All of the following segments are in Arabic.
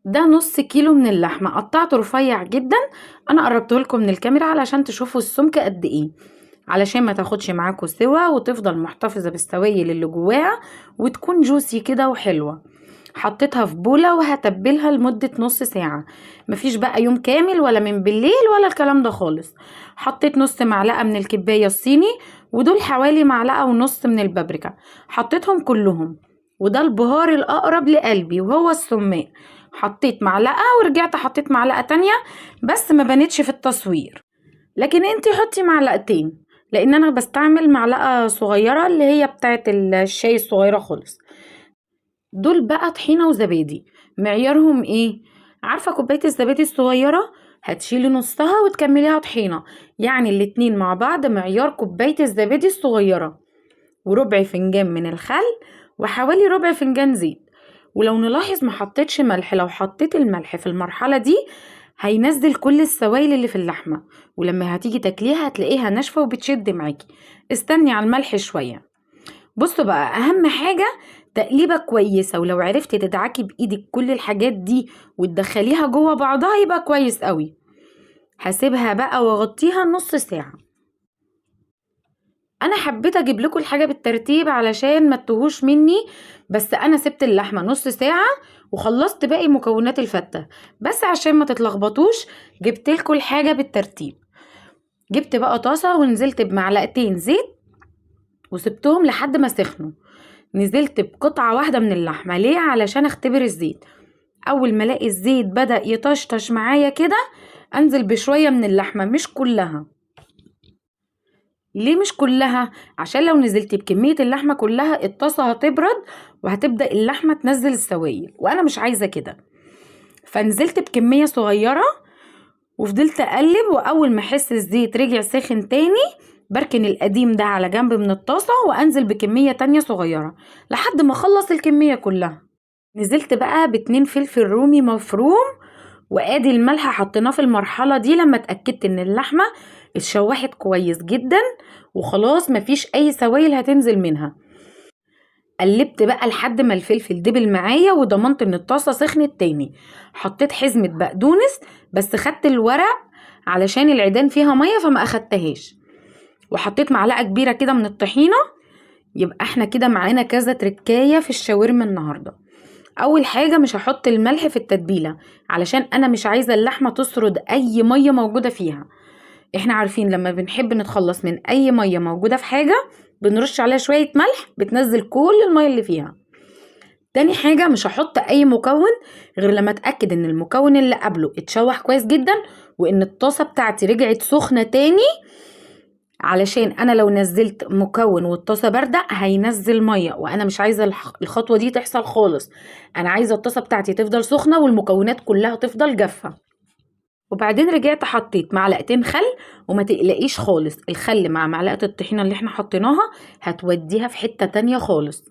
ده نص كيلو من اللحمة قطعته رفيع جدا. انا قربته لكم من الكاميرا علشان تشوفوا السمك قد ايه، علشان ما تاخدش معاكم سوا وتفضل محتفظة بالسوائل اللي جواها وتكون جوسي كده وحلوة. حطيتها في بولة وهتبلها لمدة نص ساعة. مفيش بقى يوم كامل ولا من بالليل ولا الكلام ده خالص. حطيت نص معلقة من الكباية الصيني، ودول حوالي معلقة ونص من البابريكا. حطيتهم كلهم، وده البهار الأقرب لقلبي وهو السماق. حطيت معلقة ورجعت حطيت معلقة تانية، بس ما بانتش في التصوير، لكن انتي حطي معلقتين لان انا بستعمل معلقة صغيرة اللي هي بتاعت الشاي الصغيرة خالص. دول بقى طحينة وزبادي. معيارهم ايه؟ عارفة كوباية الزبادي الصغيرة؟ هتشيلي نصها وتكمليها طحينة، يعني الاتنين مع بعض معيار كوباية الزبادي الصغيرة. وربع فنجان من الخل، وحوالي ربع فنجان زيت. ولو نلاحظ ما حطيتش ملح، لو حطيت الملح في المرحلة دي هينزل كل السوائل اللي في اللحمة، ولما هتيجي تاكليها هتلاقيها ناشفة وبتشد معاكي. استني على الملح شوية. بصوا بقى، اهم حاجة تقليبة كويسة، ولو عرفتي تدعكي بايدك كل الحاجات دي وتدخليها جوه بعضها يبقى كويس قوي. هسيبها بقى واغطيها نص ساعة. انا حبيت اجيب لكم الحاجة بالترتيب علشان ما تتوهوش مني، بس انا سبت اللحمة نص ساعة وخلصت باقي مكونات الفتة، بس عشان ما تتلخبطوش جبت لكم الحاجة بالترتيب. جبت بقى طاسة ونزلت بمعلقتين زيت وسبتهم لحد ما سخنوا. نزلت بقطعة واحدة من اللحمة، ليه؟ علشان اختبر الزيت. اول ما الاقي الزيت بدأ يطشطش معايا كده انزل بشوية من اللحمة، مش كلها. ليه مش كلها؟ عشان لو نزلت بكمية اللحمة كلها الطاسة هتبرد وهتبدأ اللحمة تنزل السوائل، وانا مش عايزة كده. فنزلت بكمية صغيرة وفضلت اقلب، واول ما احس الزيت رجع ساخن تاني بركن القديم ده على جنب من الطاسة وانزل بكمية تانية صغيرة لحد ما اخلص الكمية كلها. نزلت بقى باتنين فلفل رومي مفروم، وادي الملح حطيناه في المرحلة دي لما اتأكدت ان اللحمة اتشوحت كويس جدا وخلاص مفيش اي سوائل هتنزل منها. قلبت بقى لحد ما الفلفل دبل معايا وضمنت ان الطاسة سخنت تاني. حطيت حزمة بقدونس، بس خدت الورق علشان العيدان فيها مية فما اخدتهاش. وحطيت معلقة كبيرة كده من الطحينة. يبقى احنا كده معانا كذا تركاية في الشاورما النهاردة. اول حاجة مش هحط الملح في التتبيلة علشان انا مش عايزة اللحمة تسرد اي مية موجودة فيها. احنا عارفين لما بنحب نتخلص من اي مية موجودة في حاجة بنرش عليها شوية ملح بتنزل كل المية اللي فيها. تاني حاجة مش هحط اي مكون غير لما اتأكد ان المكون اللي قبله اتشوح كويس جدا وان الطاسة بتاعتي رجعت سخنة تاني، علشان انا لو نزلت مكون والطاسة باردة هينزل مية، وانا مش عايزة الخطوة دي تحصل خالص. انا عايزة الطاسة بتاعتي تفضل سخنة والمكونات كلها تفضل جافة. وبعدين رجعت حطيت معلقتين خل، وما تقلقيش خالص الخل مع معلقة الطحينة اللي احنا حطيناها هتوديها في حتة تانية خالص.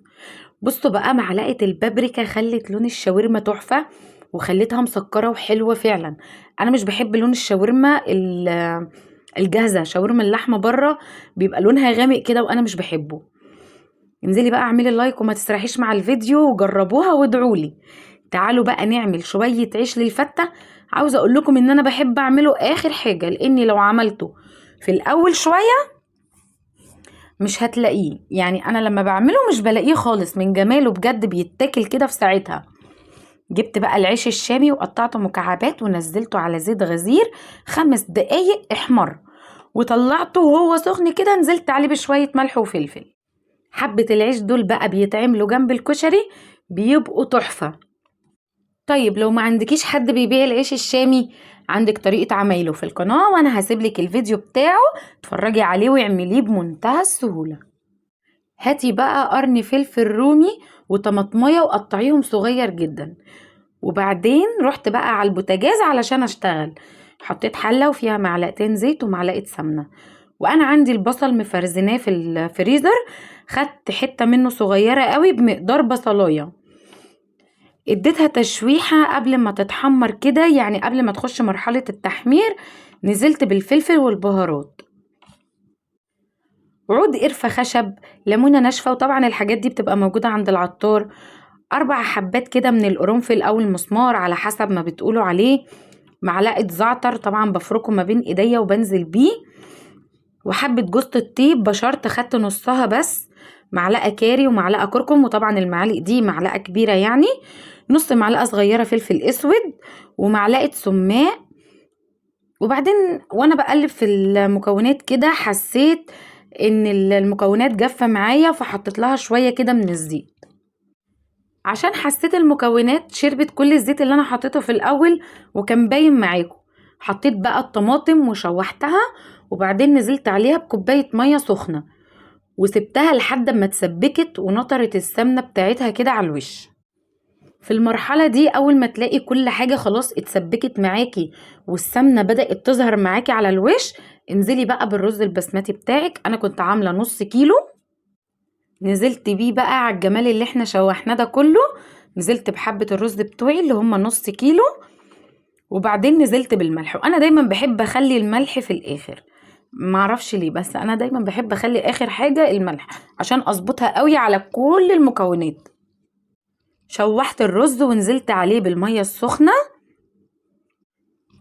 بصوا بقى، معلقة البابريكا خلت لون الشاورما تحفة وخلتها مسكرة وحلوة فعلا. انا مش بحب لون الشاورما الجاهزة، شاورما اللحمة بره بيبقى لونها غامق كده وانا مش بحبه. انزلي بقى اعملي لايك وما تسرحيش مع الفيديو وجربوها وادعولي. تعالوا بقى نعمل شوية عيش للفتة. عاوزة اقول لكم ان انا بحب اعمله اخر حاجة، لاني لو عملته في الاول شوية مش هتلاقيه، يعني انا لما بعمله مش بلاقيه خالص من جماله، بجد بيتاكل كده في ساعتها. جبت بقى العيش الشامي وقطعته مكعبات ونزلته على زيت غزير 5 دقايق احمر، وطلعته وهو سخن كده نزلت عليه بشوية ملح وفلفل. حبة العيش دول بقى بيتعملوا جنب الكشري بيبقوا تحفة. طيب لو ما عندكيش حد بيبيع العيش الشامي، عندك طريقة عمايله في القناة وانا هسيبلك الفيديو بتاعه اتفرجي عليه واعمليه بمنتهى السهولة. هاتي بقى قرن فلفل رومي وطماطمية وقطعيهم صغير جدا. وبعدين رحت بقى على البوتاجاز علشان اشتغل. حطيت حلة وفيها معلقتين زيت ومعلقة سمنة، وانا عندي البصل مفرزناه في الفريزر، خدت حتة منه صغيرة قوي بمقدار بصلاية. اديتها تشويحة قبل ما تتحمر كده، يعني قبل ما تخش مرحلة التحمير. نزلت بالفلفل والبهارات، عود قرفة خشب، ليمونة ناشفة، وطبعا الحاجات دي بتبقى موجودة عند العطار. 4 حبات كده من القرنفل او المسمار على حسب ما بتقولوا عليه، معلقة زعتر طبعا بفركه ما بين ايديا وبنزل بيه، وحبة جوز الطيب بشرت خدت نصها بس، معلقة كاري ومعلقة كركم، وطبعا المعالق دي معلقة كبيرة يعني، نص معلقة صغيرة فلفل اسود، ومعلقة سماق. وبعدين وانا بقلب في المكونات كده حسيت ان المكونات جافة معايا، فحطيت لها شوية كده من الزيت، عشان حسيت المكونات شربت كل الزيت اللي انا حطيته في الاول وكان باين معاكم. حطيت بقى الطماطم وشوحتها، وبعدين نزلت عليها بكوباية مية سخنة وسبتها لحد ما اتسبكت ونطرت السمنة بتاعتها كده على الوش. في المرحلة دي اول ما تلاقي كل حاجة خلاص اتسبكت معاكي والسمنة بدأت تظهر معاكي على الوش، انزلي بقى بالرز البسمتي بتاعك. انا كنت عاملة نص كيلو، نزلت بيه بقى على الجمال اللي احنا شوحناه ده كله، نزلت بحبة الرز بتوعي اللي هم نص كيلو، وبعدين نزلت بالملح. وانا دايما بحب اخلي الملح في الاخر، معرفش ليه، بس انا دايما بحب اخلي اخر حاجة الملح عشان اظبطها قوي على كل المكونات. شوحت الرز ونزلت عليه بالمية السخنة.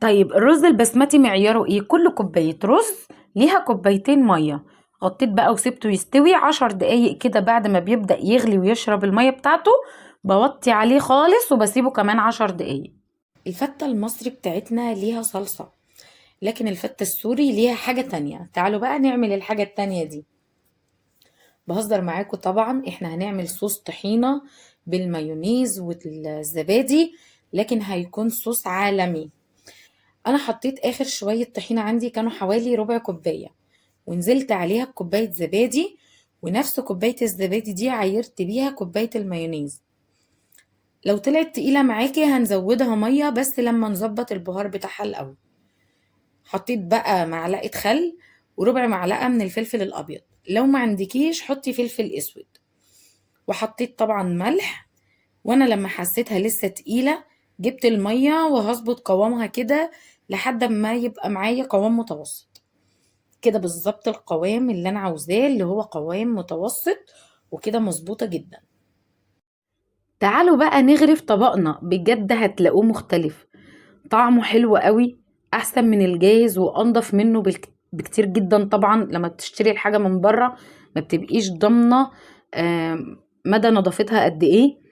طيب الرز البسمتي معياره ايه؟ كل كوباية رز ليها كوبايتين مية. غطيت بقى وسبته يستوي 10 دقايق كده، بعد ما بيبدأ يغلي ويشرب المية بتاعته بوطي عليه خالص وبسيبه كمان 10 دقايق. الفتة المصري بتاعتنا ليها صلصة، لكن الفتة السوري ليها حاجة تانية. تعالوا بقى نعمل الحاجة التانية دي. بهزر معاكم طبعا، احنا هنعمل صوص طحينة بالمايونيز والزبادي، لكن هيكون صوص عالمي. انا حطيت اخر شوية طحينة عندي كانوا حوالي ربع كوباية، ونزلت عليها بكوباية زبادي، ونفس كوباية الزبادي دي عايرت بيها كوباية المايونيز. لو طلعت تقيلة معاكي هنزودها مية بس لما نظبط البهار بتاعها الاول. حطيت بقى معلقة خل وربع معلقة من الفلفل الابيض، لو ما عندكيش حطي فلفل اسود، وحطيت طبعا ملح. وانا لما حسيتها لسه تقيلة جبت المية وهظبط قوامها كده لحد ما يبقى معايا قوام متوسط كده، بالظبط القوام اللي انا عاوزاه اللي هو قوام متوسط وكده مظبوطة جدا. تعالوا بقى نغرف طبقنا، بجد هتلاقوه مختلف، طعمه حلو قوي، احسن من الجاهز وانضف منه بكتير جدا. طبعا لما بتشتري الحاجة من بره ما بتبقيش ضامنة مدى نظافتها قد ايه.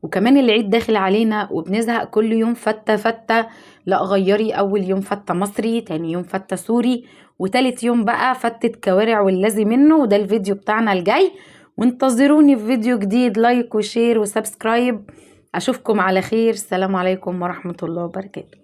وكمان العيد داخل علينا وبنزهق كل يوم فتة فتة، لا غيري اول يوم فتة مصري، تاني يوم فتة سوري، وتالت يوم بقى فتة كوارع واللازم منه. وده الفيديو بتاعنا الجاي، وانتظروني في فيديو جديد. لايك وشير وسبسكرايب. اشوفكم على خير. السلام عليكم ورحمة الله وبركاته.